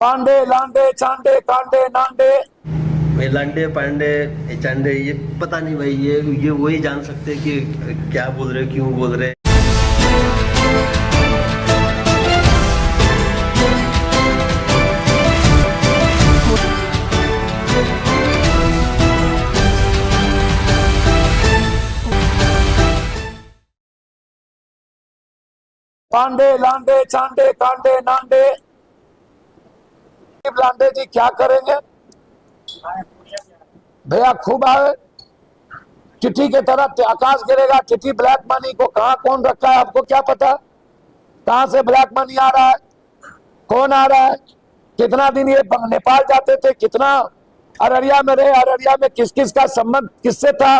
पांडे लांडे चांडे कांडे नांडे। भाई लांडे पांडे चांडे ये पता नहीं भाई, ये वही जान सकते हैं कि क्या बोल रहे, क्यों बोल रहे। पांडे लांडे चांडे कांडे नांडे। लांडे जी क्या करेंगे भैया? खूब आए, चिट्ठी के तरह आकाश गिरेगा। चिट्ठी ब्लैक मनी को कहाँ कौन रखा है आपको क्या पता? कहाँ से ब्लैक मनी आ रहा है, कौन आ रहा है? कितना दिन ये नेपाल जाते थे, कितना अररिया में रहे, अररिया में किस किस का संबंध किससे था?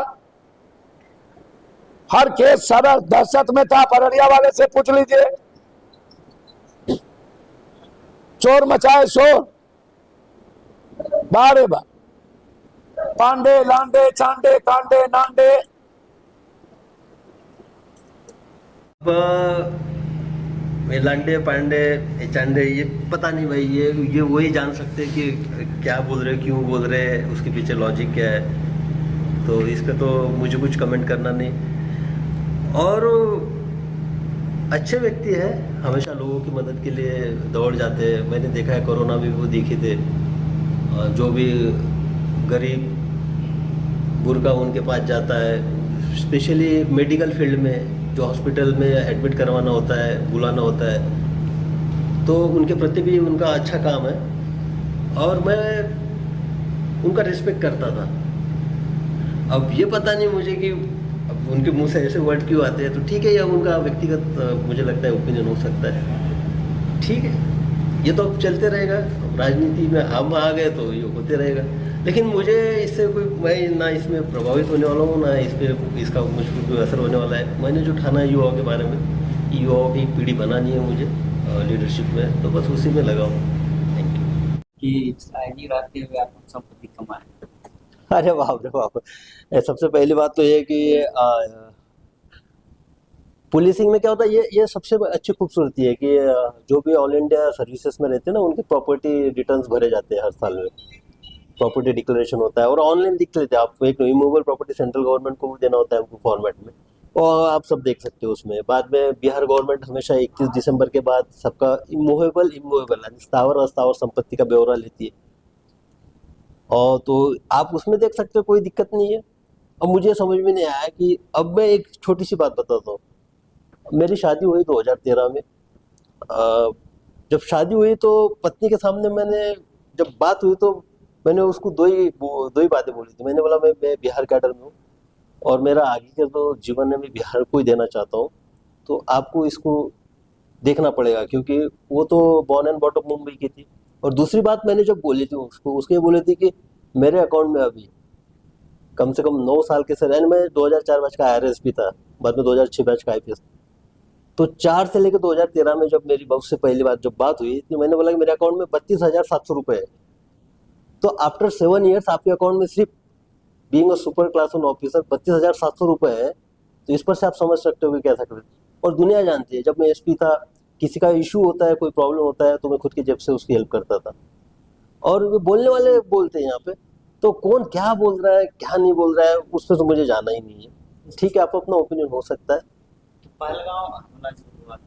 हर केस सारा दहशत में था। अररिया वाले से पूछ लीजिए, चोर मचाए शोर। बारे बा पांडे लांडे चांडे कांडे नांडे। लांडे पांडे चांडे ये पता नहीं भाई, ये वही जान सकते हैं कि क्या बोल रहे, क्यों बोल रहे, उसके पीछे लॉजिक क्या है। तो इस पे तो मुझे कुछ कमेंट करना नहीं। और अच्छे व्यक्ति है, हमेशा लोगों की मदद के लिए दौड़ जाते हैं। मैंने देखा है कोरोना में वो दिखे थे, जो भी गरीब बुर्का उनके पास जाता है, स्पेशली मेडिकल फील्ड में, जो हॉस्पिटल में एडमिट करवाना होता है, बुलाना होता है, तो उनके प्रति भी उनका अच्छा काम है और मैं उनका रिस्पेक्ट करता था। अब ये पता नहीं मुझे कि अब उनके मुंह से ऐसे वर्ड क्यों आते हैं। तो ठीक है, ये उनका व्यक्तिगत मुझे लगता है ओपिनियन हो सकता है, ठीक है, ये तो अब चलते रहेगा। राजनीति में हम आ गए तो ये होते रहेगा, लेकिन मुझे इससे कोई, मैं ना इसमें प्रभावित होने वाला हूँ, ना इस पर इसका मुझ पर कोई असर होने वाला है। मैंने जो ठाना है युवाओं के बारे में, युवाओं की पीढ़ी बनानी है मुझे लीडरशिप में, तो बस उसी में लगा हूँ। Thank you. कि शायरी रहते हुए आप संपत्ति कमाए। अरे बाप रे बाप, सबसे पहली बात तो ये कि पुलिसिंग में क्या होता है, ये सबसे अच्छी खूबसूरती है कि जो भी ऑल इंडिया सर्विसेज में रहते हैं ना, उनके प्रॉपर्टी रिटर्न्स भरे जाते हैं हर साल में। प्रॉपर्टी डिक्लेरेशन होता है और ऑनलाइन दिख लेते हैं आपको। एक इमूवेबल प्रॉपर्टी सेंट्रल गवर्नमेंट को भी देना होता है हमको फॉर्मेट में, और आप सब देख सकते हो उसमें। बाद में बिहार गवर्नमेंट हमेशा 31 दिसंबर के बाद सबका इमूवेबल यानी स्थावर अस्थावर संपत्ति का ब्यौरा लेती है, और तो आप उसमें देख सकते हो, कोई दिक्कत नहीं है। अब मुझे समझ में नहीं आया कि, अब मैं एक छोटी सी बात बताता हूँ। मेरी शादी हुई 2013 में। जब शादी हुई तो पत्नी के सामने मैंने, जब बात हुई तो मैंने उसको दो ही बातें बोली थी। मैंने बोला मैं बिहार कैडर में हूँ और मेरा आगे के तो जीवन में मैं बिहार को ही देना चाहता हूँ, तो आपको इसको देखना पड़ेगा, क्योंकि वो तो बॉर्न एंड बॉटम मुंबई की थी। और दूसरी बात मैंने जब बोली थी उसको ये बोली थी कि मेरे अकाउंट में अभी कम से कम 9 साल के सर, मैं 2004 बैच का IRS भी था, बाद में 2006 बैच का IPS। तो 4 से लेकर 2013 में जब मेरी बहू से पहली बार जब बात हुई तो मैंने बोला कि मेरे अकाउंट में 32,700 रुपये है। तो आफ्टर 7 ईयर्स आपके अकाउंट में सिर्फ being a super class 1 officer 32,700 रुपये है, तो इस पर से आप समझ सकते हो कि क्या सकते। और दुनिया जानती है, जब मैं SP था, किसी का इशू होता है, कोई प्रॉब्लम होता है, तो मैं खुद की जेब से उसकी हेल्प करता था। और वो बोलने वाले बोलते हैं यहाँ पे, तो कौन क्या बोल रहा है क्या नहीं बोल रहा है उस पर तो मुझे जाना ही नहीं है। ठीक है, आप अपना ओपिनियन हो सकता है। पहलगांव